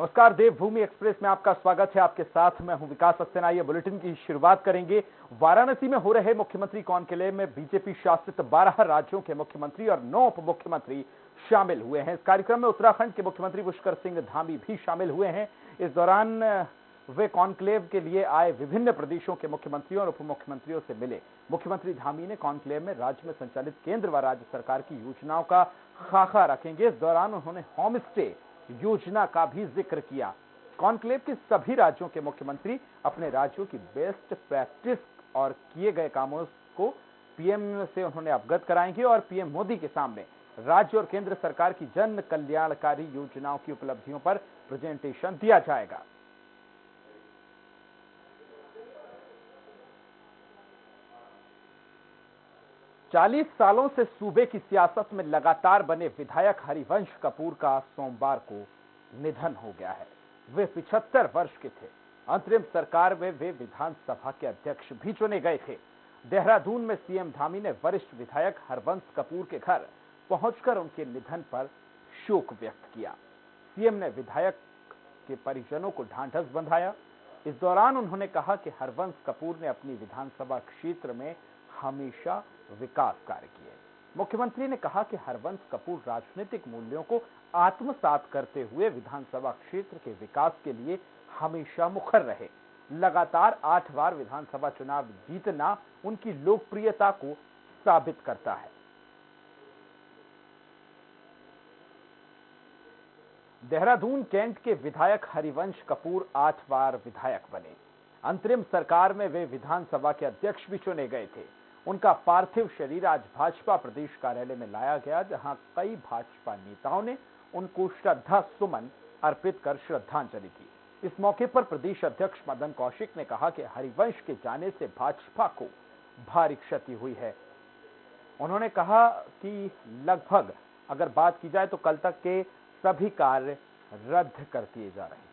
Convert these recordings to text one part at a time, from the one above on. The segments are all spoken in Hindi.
नमस्कार, देवभूमि एक्सप्रेस में आपका स्वागत है। आपके साथ मैं हूं विकास सक्सेना। ये बुलेटिन की शुरुआत करेंगे। वाराणसी में हो रहे मुख्यमंत्री कॉन्क्लेव में बीजेपी शासित 12 राज्यों के मुख्यमंत्री और 9 उप मुख्यमंत्री शामिल हुए हैं। इस कार्यक्रम में उत्तराखंड के मुख्यमंत्री पुष्कर सिंह धामी भी शामिल हुए हैं। इस दौरान वे कॉन्क्लेव के लिए आए विभिन्न प्रदेशों के मुख्यमंत्रियों और उप मुख्यमंत्रियों से मिले। मुख्यमंत्री धामी ने कॉन्क्लेव में राज्य में संचालित केंद्र व राज्य सरकार की योजनाओं का खाका रखेंगे। इस दौरान उन्होंने होम स्टे योजना का भी जिक्र किया। कॉन्क्लेव के सभी राज्यों के मुख्यमंत्री अपने राज्यों की बेस्ट प्रैक्टिस और किए गए कामों को पीएम से उन्होंने अवगत कराएंगे और पीएम मोदी के सामने राज्य और केंद्र सरकार की जन कल्याणकारी योजनाओं की उपलब्धियों पर प्रेजेंटेशन दिया जाएगा। चालीस सालों से सूबे की सियासत में लगातार बने विधायक हरिवंश कपूर का सोमवार को निधन हो गया है। वे 75 वर्ष के थे। अंतरिम सरकार में वे विधानसभा के अध्यक्ष भी चुने गए थे। देहरादून में सीएम धामी ने वरिष्ठ विधायक हरवंश कपूर के घर पहुंचकर उनके निधन पर शोक व्यक्त किया। सीएम ने विधायक के परिजनों को ढांढस बंधाया। इस दौरान उन्होंने कहा कि हरवंश कपूर ने अपनी विधानसभा क्षेत्र में हमेशा विकास कार्य किए। मुख्यमंत्री ने कहा कि हरवंश कपूर राजनीतिक मूल्यों को आत्मसात करते हुए विधानसभा क्षेत्र के विकास के लिए हमेशा मुखर रहे। लगातार 8 बार विधानसभा चुनाव जीतना उनकी लोकप्रियता को साबित करता है। देहरादून कैंट के विधायक हरिवंश कपूर 8 बार विधायक बने। अंतरिम सरकार में वे विधानसभा के अध्यक्ष भी चुने गए थे। उनका पार्थिव शरीर आज भाजपा प्रदेश कार्यालय में लाया गया, जहां कई भाजपा नेताओं ने उनको श्रद्धा सुमन अर्पित कर श्रद्धांजलि दी। इस मौके पर प्रदेश अध्यक्ष मदन कौशिक ने कहा कि हरिवंश के जाने से भाजपा को भारी क्षति हुई है। उन्होंने कहा कि लगभग अगर बात की जाए तो कल तक के सभी कार्य रद्द कर दिए जा रहे हैं।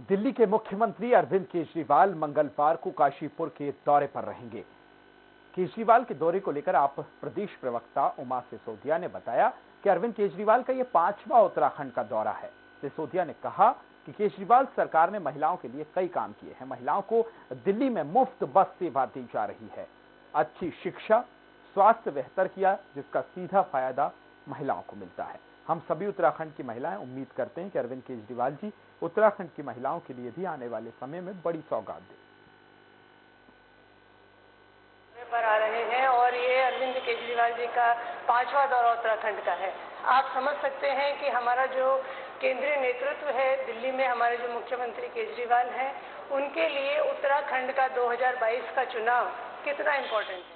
दिल्ली के मुख्यमंत्री अरविंद केजरीवाल मंगलवार को काशीपुर के दौरे पर रहेंगे। केजरीवाल के दौरे को लेकर आप प्रदेश प्रवक्ता उमा सिसोदिया ने बताया कि अरविंद केजरीवाल का यह 5वां उत्तराखंड का दौरा है। सिसोदिया ने कहा कि केजरीवाल सरकार ने महिलाओं के लिए कई काम किए हैं। महिलाओं को दिल्ली में मुफ्त बस सेवा दी जा रही है। अच्छी शिक्षा, स्वास्थ्य बेहतर किया, जिसका सीधा फायदा महिलाओं को मिलता है। हम सभी उत्तराखंड की महिलाएं उम्मीद करते हैं कि अरविंद केजरीवाल जी उत्तराखंड की महिलाओं के लिए भी आने वाले समय में बड़ी सौगात दें। पर आ रहे हैं और ये अरविंद केजरीवाल जी का 5वां दौरा उत्तराखंड का है। आप समझ सकते हैं कि हमारा जो केंद्रीय नेतृत्व है दिल्ली में, हमारे जो मुख्यमंत्री केजरीवाल हैं, उनके लिए उत्तराखंड का 2022 का चुनाव कितना इंपॉर्टेंट है।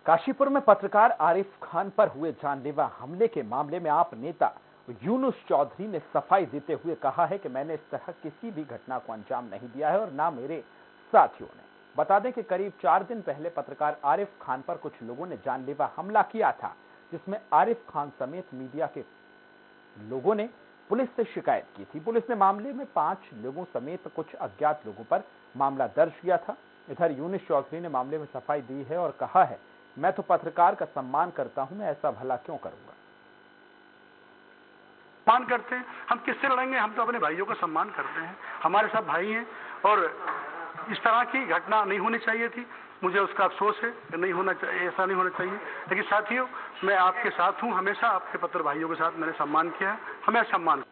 काशीपुर में पत्रकार आरिफ खान पर हुए जानलेवा हमले के मामले में आप नेता यूनुस चौधरी ने सफाई देते हुए कहा है कि मैंने इस तरह किसी भी घटना को अंजाम नहीं दिया है और ना मेरे साथियों ने। बता दें कि करीब 4 दिन पहले पत्रकार आरिफ खान पर कुछ लोगों ने जानलेवा हमला किया था, जिसमें आरिफ खान समेत मीडिया के लोगों ने पुलिस से शिकायत की थी। पुलिस ने मामले में 5 लोगों समेत कुछ अज्ञात लोगों पर मामला दर्ज किया था। इधर यूनुस चौधरी ने मामले में सफाई दी है और कहा है, मैं तो पत्रकार का सम्मान करता हूं, मैं ऐसा भला क्यों करूंगा। सम्मान करते हैं, हम किससे लड़ेंगे? हम तो अपने भाइयों का सम्मान करते हैं। हमारे सब भाई हैं और इस तरह की घटना नहीं होनी चाहिए थी। मुझे उसका अफसोस है कि नहीं होना चाहिए, ऐसा नहीं होना चाहिए। लेकिन साथियों, मैं आपके साथ हूं, हमेशा आपके पत्र भाइयों के साथ मैंने सम्मान किया है, हमें सम्मान।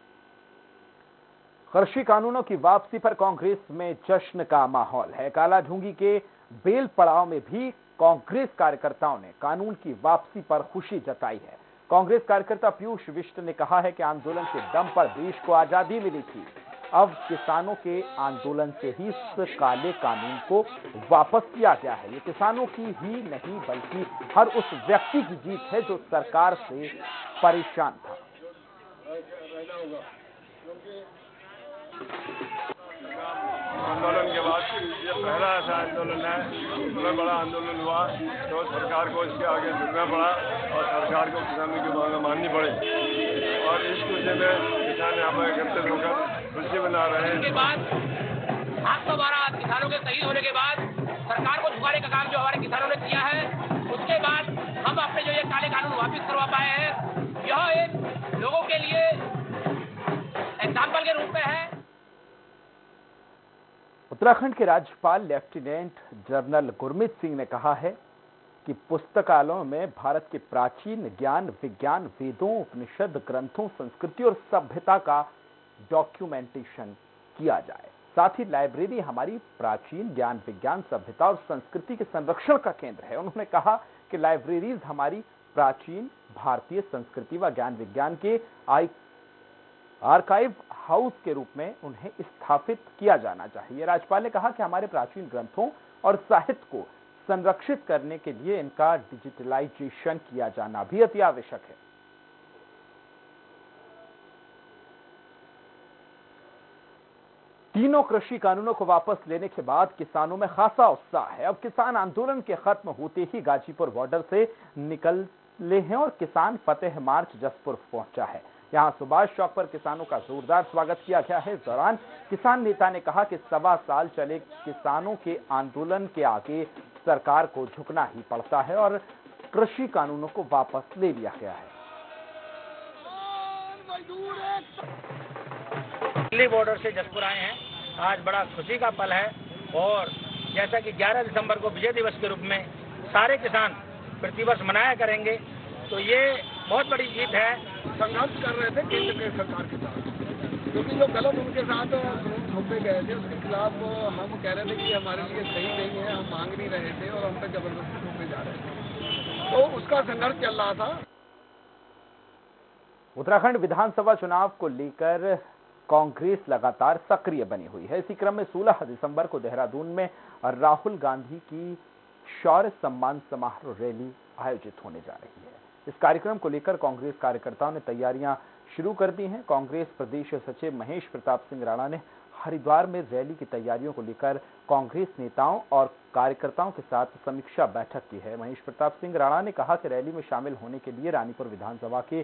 कृषि कानूनों की वापसी पर कांग्रेस में जश्न का माहौल है। कालाढूंगी के बेल पड़ाव में भी कांग्रेस कार्यकर्ताओं ने कानून की वापसी पर खुशी जताई है। कांग्रेस कार्यकर्ता पीयूष विष्ट ने कहा है कि आंदोलन के दम पर देश को आजादी मिली थी। अब किसानों के आंदोलन से ही इस काले कानून को वापस किया गया है। ये किसानों की ही नहीं बल्कि हर उस व्यक्ति की जीत है जो सरकार से परेशान था। आंदोलन के बाद ये पहला ऐसा आंदोलन है जिसमें बड़ा आंदोलन हुआ तो सरकार को इसके आगे झुकना पड़ा और सरकार को किसानों की मांग माननी पड़ी और इस खुशी में किसान यहाँ पर एकत्रित होकर खुशी मना रहे हैं। इसके बाद 812 किसानों के शहीद होने के बाद सरकार को झुकाने का काम जो हमारे किसानों ने किया है, उसके बाद हम अपने जो ये काले कानून वापस करवा पाए हैं, यह एक लोगों के लिए एग्जाम्पल के रूप में है। उत्तराखंड के राज्यपाल लेफ्टिनेंट जनरल गुरमीत सिंह ने कहा है कि पुस्तकालयों में भारत के प्राचीन ज्ञान विज्ञान वेदों उपनिषद ग्रंथों संस्कृति और सभ्यता का डॉक्यूमेंटेशन किया जाए। साथ ही लाइब्रेरी हमारी प्राचीन ज्ञान विज्ञान सभ्यता और संस्कृति के संरक्षण का केंद्र है। उन्होंने कहा कि लाइब्रेरीज हमारी प्राचीन भारतीय संस्कृति व ज्ञान विज्ञान के आर्काइव हाउस के रूप में उन्हें स्थापित किया जाना चाहिए। राज्यपाल ने कहा कि हमारे प्राचीन ग्रंथों और साहित्य को संरक्षित करने के लिए इनका डिजिटलाइजेशन किया जाना भी अति आवश्यक है। तीनों कृषि कानूनों को वापस लेने के बाद किसानों में खासा उत्साह है। अब किसान आंदोलन के खत्म होते ही गाजीपुर बॉर्डर से निकले हैं और किसान फतेह मार्च जसपुर पहुंचा है। यहां सुभाष चौक पर किसानों का जोरदार स्वागत किया गया है। इस दौरान किसान नेता ने कहा कि 1.25 साल चले किसानों के आंदोलन के आगे सरकार को झुकना ही पड़ता है और कृषि कानूनों को वापस ले लिया गया है। दिल्ली बॉर्डर से जसपुर आए हैं, आज बड़ा खुशी का पल है और जैसा कि 11 दिसंबर को विजय दिवस के रूप में सारे किसान प्रतिवर्ष मनाया करेंगे, तो ये बहुत बड़ी जीत है। संघर्ष कर रहे थे केंद्र के सरकार के साथ, क्योंकि जो गलत उनके साथ थोपे गए थे उसके खिलाफ हम कह रहे थे कि हमारे लिए सही नहीं है, हम मांग नहीं रहे थे और हम पे जबरदस्ती थोपे जा रहे थे, तो उसका संघर्ष चल रहा था। उत्तराखंड विधानसभा चुनाव को लेकर कांग्रेस लगातार सक्रिय बनी हुई है। इसी क्रम में 16 दिसंबर को देहरादून में राहुल गांधी की शौर्य सम्मान समारोह रैली आयोजित होने जा रही है। इस कार्यक्रम को लेकर कांग्रेस कार्यकर्ताओं ने तैयारियां शुरू कर दी हैं। कांग्रेस प्रदेश सचिव महेश प्रताप सिंह राणा ने हरिद्वार में रैली की तैयारियों को लेकर कांग्रेस नेताओं और कार्यकर्ताओं के साथ समीक्षा बैठक की है। महेश प्रताप सिंह राणा ने कहा कि रैली में शामिल होने के लिए रानीपुर विधानसभा के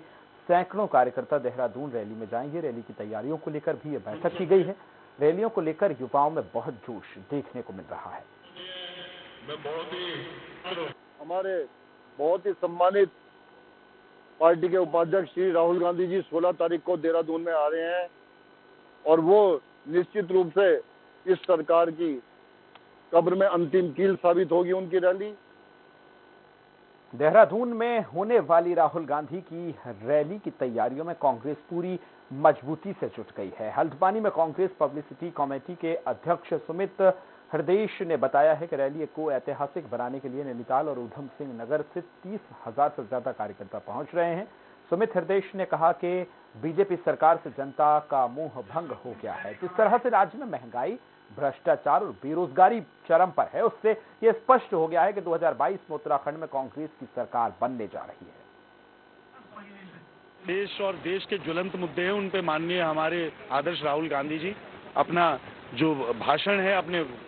सैकड़ों कार्यकर्ता देहरादून रैली में जाएंगे। रैली की तैयारियों को लेकर भी यह बैठक की गई है। रैलियों को लेकर युवाओं में बहुत जोश देखने को मिल रहा है। हमारे बहुत ही सम्मानित पार्टी के उपाध्यक्ष श्री राहुल गांधी जी 16 तारीख को देहरादून में आ रहे हैं और वो निश्चित रूप से इस सरकार की कब्र में अंतिम कील साबित होगी उनकी रैली। देहरादून में होने वाली राहुल गांधी की रैली की तैयारियों में कांग्रेस पूरी मजबूती से जुट गई है। हल्द्वानी में कांग्रेस पब्लिसिटी कमेटी के अध्यक्ष सुमित हृदेश ने बताया है कि रैली को ऐतिहासिक बनाने के लिए नैनीताल और उधम सिंह नगर से 30,000 से ज्यादा कार्यकर्ता पहुंच रहे हैं। सुमित हृदेश ने कहा कि बीजेपी सरकार से जनता का मोह भंग हो गया है। जिस तरह से राज्य में महंगाई, भ्रष्टाचार और बेरोजगारी चरम पर है, उससे यह स्पष्ट हो गया है कि 2022 में उत्तराखंड में कांग्रेस की सरकार बनने जा रही है। देश और देश के ज्वलंत मुद्दे हैं, उन पे माननीय हमारे आदर्श राहुल गांधी जी अपना जो भाषण है,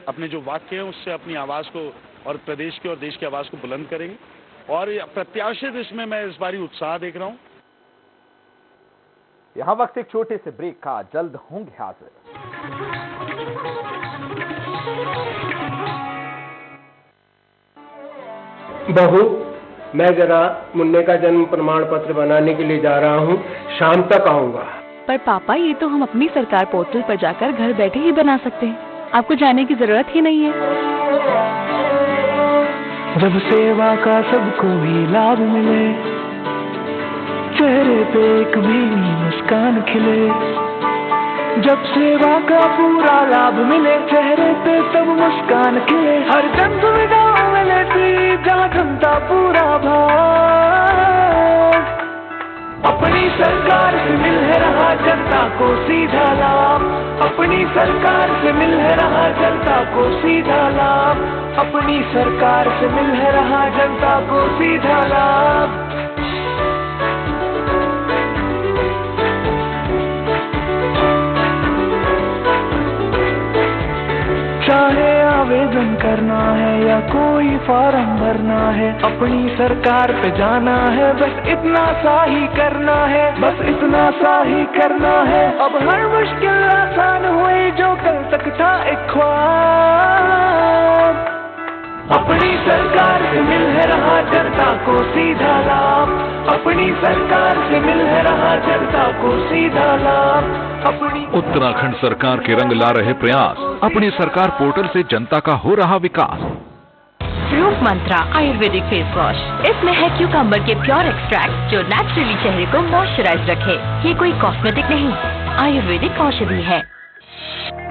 अपने जो वाक्य हैं, उससे अपनी आवाज को और प्रदेश की और देश की आवाज को बुलंद करेंगे और प्रत्याशित इसमें मैं इस बारी उत्साह देख रहा हूं। यहां वक्त एक छोटे से ब्रेक का, जल्द होंगे हाजिर। बहू, मैं जरा मुन्ने का जन्म प्रमाण पत्र बनाने के लिए जा रहा हूँ, शाम तक आऊंगा। पर पापा, ये तो हम अपनी सरकार पोर्टल पर जाकर घर बैठे ही बना सकते हैं, आपको जाने की जरूरत ही नहीं है। जब सेवा का सबको भी लाभ मिले, चेहरे पे एक भी मुस्कान खिले, जब सेवा का पूरा लाभ मिले, चेहरे पे तब मुस्कान खिले, हर जन सुविधा मिले थी जहाँ जनता पूरा भाग, अपनी सरकार से मिल रहा जनता को सीधा लाभ, अपनी सरकार से मिल रहा जनता को सीधा लाभ, अपनी सरकार से मिल रहा जनता को सीधा लाभ। चाहे आवेदन करना है या कोई फॉर्म भरना है, अपनी सरकार पे जाना है, बस इतना सा ही करना है, बस इतना सा ही करना है। अब हर मुश्किल आसान हुई जो कल तक था एक ख्वाब। अपनी सरकार से मिल है रहा जनता को सीधा लाभ, अपनी सरकार से मिल है रहा जनता को सीधा लाभ। अपनी उत्तराखंड सरकार के रंग ला रहे प्रयास, अपनी सरकार पोर्टल से जनता का हो रहा विकास। रूप मंत्रा आयुर्वेदिक फेस वॉश, इसमें है क्यूकम्बर के प्योर एक्सट्रैक्ट जो नेचुरली चेहरे को मॉइस्चराइज रखे। ये कोई कॉस्मेटिक नहीं, आयुर्वेदिक औषधि है।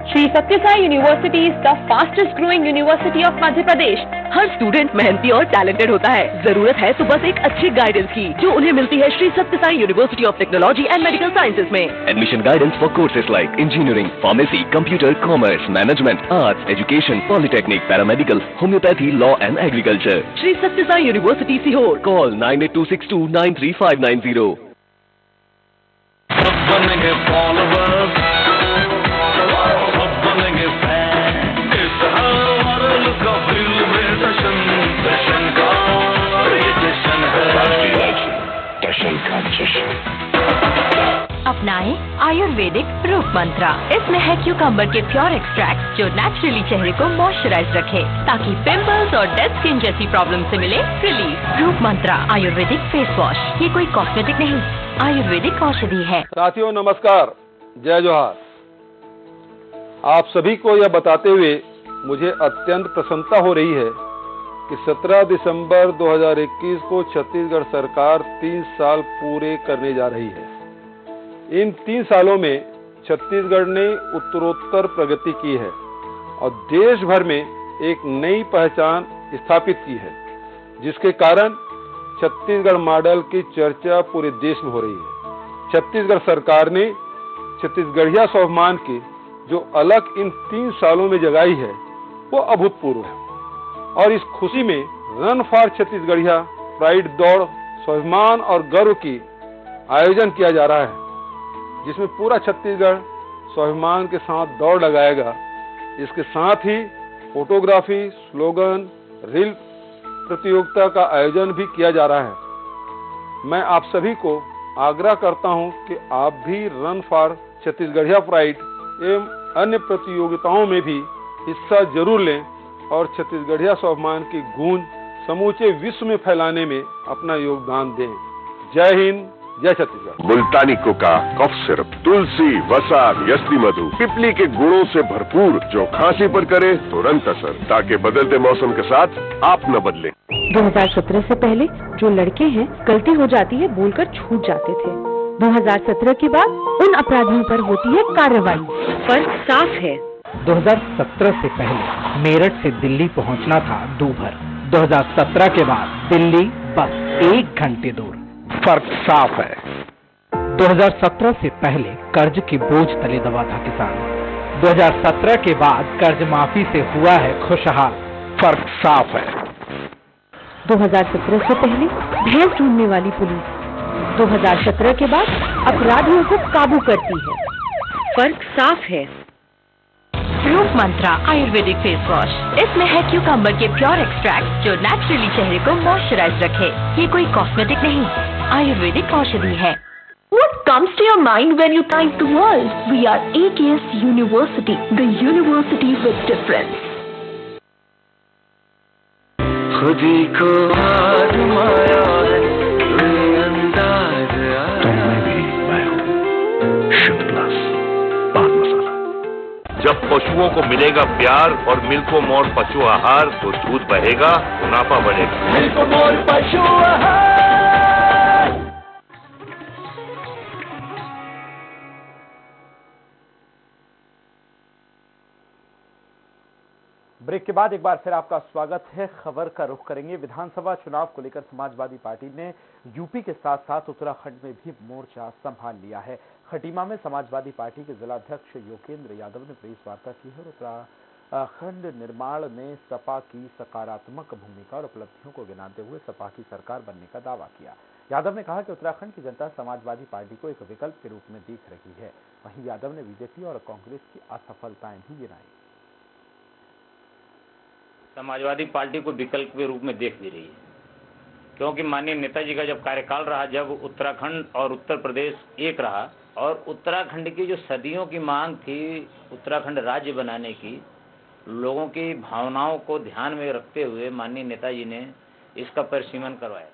Shri Satya Sai university is the fastest growing university of Madhya Pradesh. Her student मेहनती और टैलेंटेड होता है, जरूरत है तो बस एक अच्छी गाइडेंस की, जो उन्हें मिलती है Shri Satya Sai university of technology and medical sciences में। Admission guidance for courses like engineering, pharmacy, computer, commerce, management, arts, education, polytechnic, paramedical, homeopathy, law and agriculture. Shri Satya Sai university Sehore. Call 9826293590। अपनाएं आयुर्वेदिक रूप मंत्रा, इसमें है क्यूकम्बर के प्योर एक्सट्रैक्ट जो नेचुरली चेहरे को मॉइस्चराइज रखे, ताकि पिंपल्स और डेड स्किन जैसी प्रॉब्लम से मिले रिलीफ। रूप मंत्रा आयुर्वेदिक फेस वॉश, ये कोई कॉस्मेटिक नहीं, आयुर्वेदिक औषधि है। साथियों नमस्कार, जय जोहार। आप सभी को यह बताते हुए मुझे अत्यंत प्रसन्नता हो रही है कि 17 दिसंबर 2021 को छत्तीसगढ़ सरकार 3 साल पूरे करने जा रही है। इन 3 सालों में छत्तीसगढ़ ने उत्तरोत्तर प्रगति की है और देश भर में एक नई पहचान स्थापित की है, जिसके कारण छत्तीसगढ़ मॉडल की चर्चा पूरे देश में हो रही है। छत्तीसगढ़ सरकार ने छत्तीसगढ़िया स्वाभिमान की जो अलग इन 3 सालों में जगाई है वो अभूतपूर्व है और इस खुशी में रन फॉर छत्तीसगढ़िया प्राइड दौड़ स्वाभिमान और गर्व की आयोजन किया जा रहा है, जिसमें पूरा छत्तीसगढ़ स्वाभिमान के साथ दौड़ लगाएगा। इसके साथ ही फोटोग्राफी, स्लोगन, रील प्रतियोगिता का आयोजन भी किया जा रहा है। मैं आप सभी को आग्रह करता हूं कि आप भी रन फॉर छत्तीसगढ़िया प्राइड एवं अन्य प्रतियोगिताओं में भी हिस्सा जरूर लें और छत्तीसगढ़िया स्वाभिमान की गूंज समूचे विश्व में फैलाने में अपना योगदान दें। जय हिंद, जय छत्तीसगढ़। मुल्तानी कोका, कफ सिरप, तुलसी, वसा, यस्ती मधु, पिपली के गुणों से भरपूर जो खांसी पर करे तुरंत असर, ताकि बदलते मौसम के साथ आप न बदलें। 2017 से पहले जो लड़के हैं गलती हो जाती है बोलकर छूट जाते थे। 2017 के बाद उन अपराधियों पर होती है कार्रवाई। फर्क साफ है। 2017 से पहले मेरठ से दिल्ली पहुंचना था दूभर, 2017 के बाद दिल्ली बस 1 घंटे दूर। फर्क साफ है। 2017 से पहले कर्ज के बोझ तले दबा था किसान, 2017 के बाद कर्ज माफी से हुआ है खुशहाल। फर्क साफ है। 2017 से पहले भैंस ढूंढने वाली पुलिस 2017 के बाद अपराधियों को काबू करती है। फर्क साफ है। रूप मंत्रा आयुर्वेदिक फेस वॉश, इसमें है क्यूकम्बर के प्योर एक्सट्रैक्ट जो नेचुरली चेहरे को मॉइस्चराइज रखे। ये कोई कॉस्मेटिक नहीं, आयुर्वेदिक औषधि है। What comes to your mind when you think the world? We are AKS University, the university with difference. खुदी को आजमाया है ये अंदाज तुमने भी, मैं हूँ शुद्ध प्लस पान मसाला। जब पशुओं को मिलेगा प्यार और मिल्को मोर पशु आहार तो दूध बहेगा, मुनाफा बढ़ेगा। मिल्को मोर पशु आहार। ब्रेक के बाद एक बार फिर आपका स्वागत है। खबर का रुख करेंगे। विधानसभा चुनाव को लेकर समाजवादी पार्टी ने यूपी के साथ साथ उत्तराखंड में भी मोर्चा संभाल लिया है। खटीमा में समाजवादी पार्टी के जिलाध्यक्ष योगेंद्र यादव ने प्रेस वार्ता की है और उत्तराखंड निर्माण में सपा की सकारात्मक भूमिका और उपलब्धियों को गिनाते हुए सपा की सरकार बनने का दावा किया। यादव ने कहा कि उत्तराखंड की जनता समाजवादी पार्टी को एक विकल्प के रूप में देख रही है। वहीं यादव ने बीजेपी और कांग्रेस की असफलताएं भी गिनाई। समाजवादी पार्टी को विकल्प के रूप में देख भी रही है, क्योंकि माननीय नेताजी का जब कार्यकाल रहा, जब उत्तराखंड और उत्तर प्रदेश एक रहा और उत्तराखंड की जो सदियों की मांग थी उत्तराखंड राज्य बनाने की, लोगों की भावनाओं को ध्यान में रखते हुए माननीय नेताजी ने इसका परिसीमन करवाया।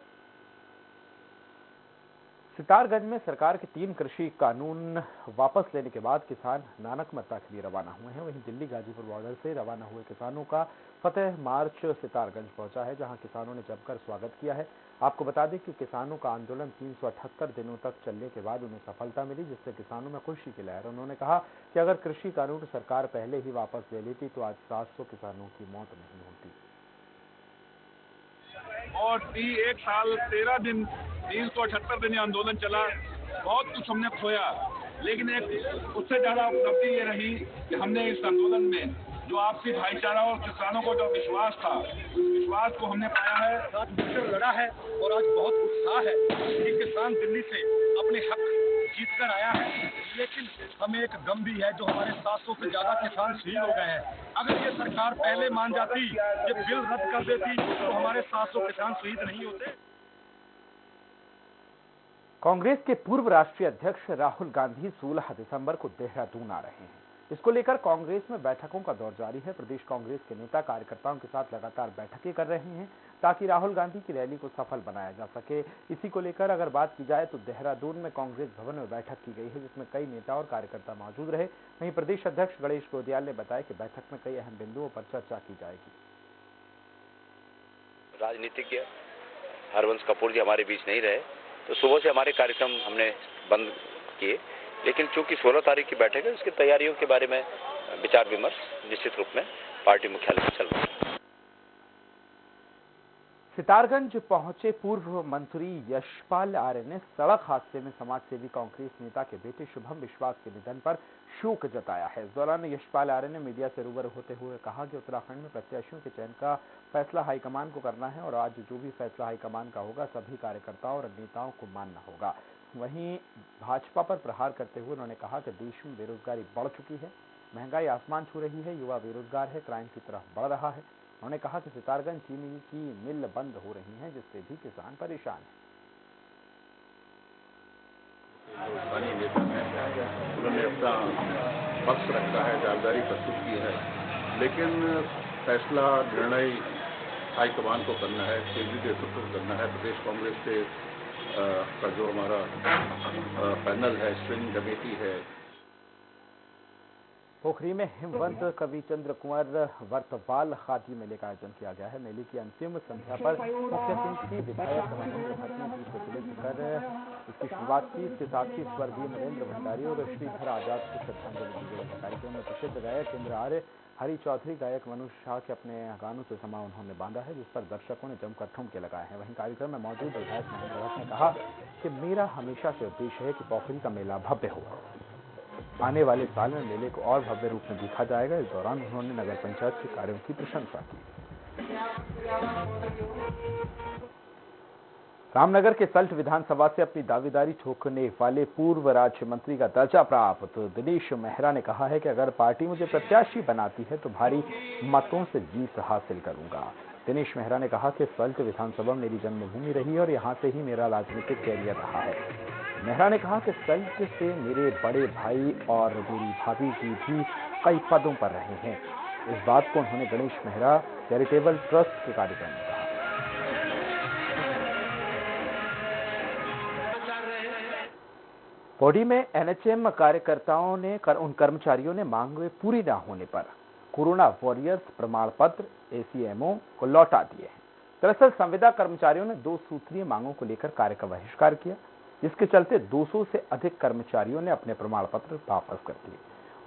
सितारगंज में सरकार के 3 कृषि कानून वापस लेने के बाद किसान नानक मत्ता के लिए रवाना हुए हैं। वहीं दिल्ली गाजीपुर बॉर्डर से रवाना हुए किसानों का फतेह मार्च सितारगंज पहुंचा है, जहां किसानों ने जमकर स्वागत किया है। आपको बता दें कि किसानों का आंदोलन 378 दिनों तक चलने के बाद उन्हें सफलता मिली, जिससे किसानों में खुशी की लहर। उन्होंने कहा कि अगर कृषि कानून सरकार पहले ही वापस ले लेती तो आज 700 किसानों की मौत नहीं होती। और 1 साल 13 दिन 378 दिन आंदोलन चला, बहुत कुछ हमने खोया, लेकिन एक उससे ज्यादा उपलब्धि ये रही कि हमने इस आंदोलन में जो आपसी भाईचारा और किसानों को जो विश्वास था, उस विश्वास को हमने पाया है, लड़ा है और आज बहुत उत्साह है कि किसान दिल्ली से अपने हक जीत कर आया है। लेकिन हमें एक गम भी है, जो हमारे 700 से ज्यादा किसान शहीद हो गए हैं। अगर ये सरकार पहले मान जाती, ये बिल रद्द कर देती, तो हमारे 700 किसान शहीद नहीं होते। कांग्रेस के पूर्व राष्ट्रीय अध्यक्ष राहुल गांधी 16 दिसंबर को देहरादून आ रहे हैं। इसको लेकर कांग्रेस में बैठकों का दौर जारी है। प्रदेश कांग्रेस के नेता कार्यकर्ताओं के साथ लगातार बैठकें कर रहे हैं ताकि राहुल गांधी की रैली को सफल बनाया जा सके। इसी को लेकर अगर बात की जाए तो देहरादून में कांग्रेस भवन में बैठक की गई है, जिसमें कई नेता और कार्यकर्ता मौजूद रहे। वहीं प्रदेश अध्यक्ष गणेश गोदियाल ने बताया कि बैठक में कई अहम बिंदुओं पर चर्चा की जाएगी। राजनीतिज्ञ हरवंश कपूर जी हमारे बीच नहीं रहे, तो सुबह से हमारे कार्यक्रम हमने बंद किए, लेकिन चूंकि 16 तारीख की बैठक है, उसकी तैयारियों के बारे में विचार विमर्श निश्चित रूप में पार्टी मुख्यालय में चल रहा है। सितारगंज पहुंचे पूर्व मंत्री यशपाल आर्य ने सड़क हादसे में समाजसेवी कांग्रेस नेता के बेटे शुभम विश्वास के निधन पर शोक जताया है। इस दौरान यशपाल आर्य ने मीडिया से रूबरू होते हुए कहा कि उत्तराखंड में प्रत्याशियों के चयन का फैसला हाईकमान को करना है और आज जो भी फैसला हाईकमान का होगा सभी कार्यकर्ताओं और नेताओं को मानना होगा। वहीं भाजपा पर प्रहार करते हुए उन्होंने कहा कि देश में बेरोजगारी बढ़ चुकी है, महंगाई आसमान छू रही है, युवा बेरोजगार है, क्राइम की तरफ बढ़ रहा है। उन्होंने कहा कि सितारगंज चीनी की मिल बंद हो रही है, जिससे भी किसान परेशान है। स्थानीय नेता हैं, उन्होंने अपना पक्ष रखा है, जवाबदारी प्रस्तुत की है, लेकिन फैसला निर्णय हाईकमान को करना है, केंद्रीय नेतृत्व को करना है। प्रदेश कांग्रेस के का जो हमारा पैनल है, स्ट्रिंग कमेटी है। पोखरी में हिमवंत कवि चंद्र कुंवर वर्तवाल खादी मेले का आयोजन किया गया है। मेले की अंतिम संध्या पर मुख्य अतिथि विधायक महेंद्र भट्ट ने गीत प्रज्वलित कर इसकी शुरुआत की। इसके साथ ही स्वर्गीय नरेंद्र भंडारी और श्रीधर आजाद को श्रद्धांजलि दी गई। कार्यक्रम में प्रसिद्ध गायक इंद्र आर्य, हरि चौधरी, गायक मनुष शाह के अपने गानों से समा उन्होंने बांधा है, जिस पर दर्शकों ने जमकर ठुमके लगाए हैं। वहीं कार्यक्रम में मौजूद विधायक महेंद्र भट्ट ने कहा कि मेरा हमेशा से उद्देश्य है कि पोखरी का मेला भव्य हो। आने वाले साल में मेले को और भव्य रूप में देखा जाएगा। इस दौरान उन्होंने नगर पंचायत के कार्यों की प्रशंसा की। रामनगर के सल्ट विधानसभा से अपनी दावेदारी ठोकने वाले पूर्व राज्य मंत्री का दर्जा प्राप्त दिनेश मेहरा ने कहा है कि अगर पार्टी मुझे प्रत्याशी बनाती है तो भारी मतों से जीत हासिल करूंगा। दिनेश मेहरा ने कहा कि सल्ट विधानसभा मेरी जन्मभूमि रही और यहां से ही मेरा राजनीतिक कैरियर रहा है। मेहरा ने कहा कि सल्ट से मेरे बड़े भाई और मेरी भाभी जी भी कई पदों पर रहे हैं। इस बात को उन्होंने गणेश मेहरा चैरिटेबल ट्रस्ट के कार्यक्रम में कहा। पौड़ी में एनएचएम कार्यकर्ताओं ने उन कर्मचारियों ने मांगे पूरी न होने पर कोरोना वॉरियर्स प्रमाण पत्र एसीएमओ को लौटा दिए हैं। दरअसल संविदा कर्मचारियों ने 2 सूत्रीय मांगों को लेकर कार्य का बहिष्कार किया, जिसके चलते 200 से अधिक कर्मचारियों ने अपने प्रमाण पत्र वापस कर दिए।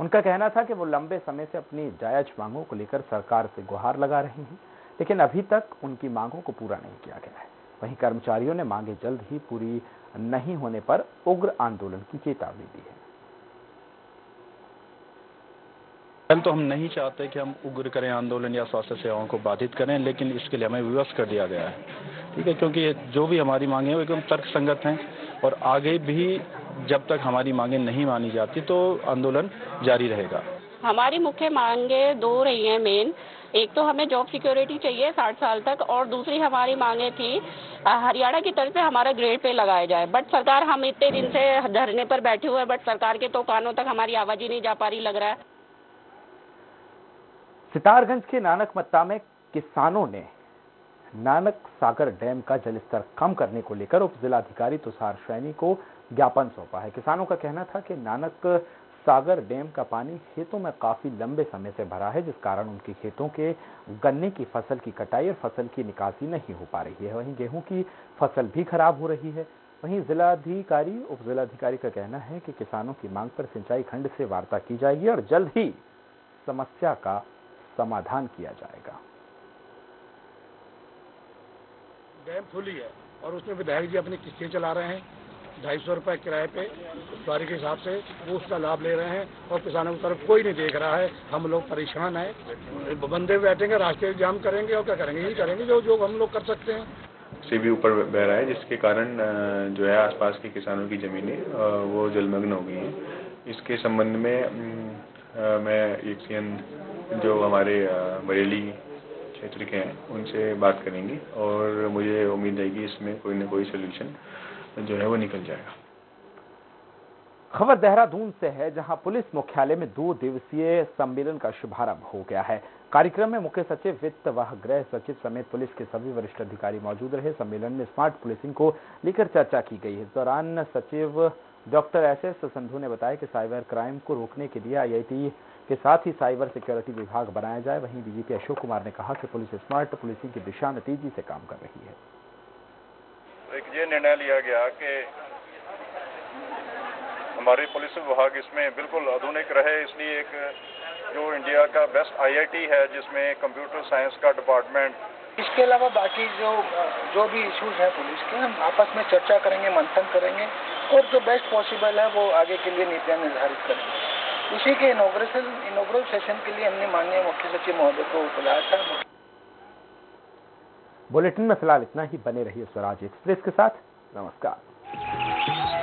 उनका कहना था कि वो लंबे समय से अपनी जायज मांगों को लेकर सरकार से गुहार लगा रहे हैं, लेकिन अभी तक उनकी मांगों को पूरा नहीं किया गया है। वहीं कर्मचारियों ने मांगे जल्द ही पूरी नहीं होने पर उग्र आंदोलन की चेतावनी दी है। तो हम नहीं चाहते कि हम उग्र करें आंदोलन या स्वास्थ्य सेवाओं को बाधित करें, लेकिन इसके लिए हमें विवश कर दिया गया है। ठीक है, क्योंकि जो भी हमारी मांगे हैं वो एकदम तर्कसंगत हैं और आगे भी जब तक हमारी मांगे नहीं मानी जाती तो आंदोलन जारी रहेगा। हमारी मुख्य मांगे 2 रही हैं मेन। एक तो हमें जॉब सिक्योरिटी चाहिए 60 साल तक, और दूसरी हमारी मांगे थी हरियाणा की तरफ से हमारा ग्रेड पे लगाया जाए। बट सरकार, हम इतने दिन से धरने पर बैठे हुए हैं, बट सरकार के तो कानों तक हमारी आवाज ही नहीं जा पा रही लग रहा है। सितारगंज के नानक मत्ता में किसानों ने नानक सागर डैम का जलस्तर कम करने को लेकर उप जिलाधिकारी तुषार सैनी को ज्ञापन सौंपा है। किसानों का कहना था कि नानक सागर डैम का पानी खेतों में काफी लंबे समय से भरा है, जिस कारण उनके खेतों के गन्ने की फसल की कटाई और फसल की निकासी नहीं हो पा रही है। वहीं गेहूं की फसल भी खराब हो रही है। वहीं जिलाधिकारी उप जिलाधिकारी का कहना है कि किसानों की मांग पर सिंचाई खंड से वार्ता की जाएगी और जल्द ही समस्या का समाधान किया जाएगा। डैम खुली है और उसमें विधायक जी अपनी किस्तें चला रहे हैं, 250 रुपए किराए पे सवारी के हिसाब से वो उसका लाभ ले रहे हैं और किसानों की तरफ कोई नहीं देख रहा है। हम लोग परेशान हैं, बंदे बैठेंगे, रास्ते जाम करेंगे और क्या करेंगे, यही करेंगे जो हम लोग कर सकते हैं। से भी ऊपर बह रहा है, जिसके कारण जो है आसपास के किसानों की जमीनें वो जलमग्न हो गई हैं। इसके संबंध में मैं एक सीएन जो हमारे बरेली क्षेत्र के हैं उनसे बात करेंगे और मुझे उम्मीद है कि इसमें कोई न कोई सोल्यूशन जो है वो निकल जाएगा। खबर देहरादून से है, जहां पुलिस मुख्यालय में 2 दिवसीय सम्मेलन का शुभारंभ हो गया है। कार्यक्रम में मुख्य सचिव, वित्त व गृह सचिव समेत पुलिस के सभी वरिष्ठ अधिकारी मौजूद रहे। सम्मेलन में स्मार्ट पुलिसिंग को लेकर चर्चा की गई। इस दौरान सचिव डॉक्टर एसएस संधू ने बताया कि साइबर क्राइम को रोकने के लिए आईआईटी के साथ ही साइबर सिक्योरिटी विभाग बनाया जाए। वहीं डीजीपी अशोक कुमार ने कहा कि पुलिस स्मार्ट पुलिसिंग की दिशा में तेजी से काम कर रही है। एक ये निर्णय लिया गया कि हमारी पुलिस विभाग इसमें बिल्कुल आधुनिक रहे, इसलिए एक जो इंडिया का बेस्ट आईआईटी है जिसमें कंप्यूटर साइंस का डिपार्टमेंट, इसके अलावा बाकी जो भी इश्यूज हैं पुलिस के, हम आपस में चर्चा करेंगे, मंथन करेंगे और जो बेस्ट पॉसिबल है वो आगे के लिए नीतियां निर्धारित करेंगे। उसी के इनॉग्रल सेशन के लिए हमने माननीय मुख्य सचिव महोदय को बुलाया था। बुलेटिन में फिलहाल इतना ही। बने रहिए स्वराज एक्सप्रेस के साथ। नमस्कार।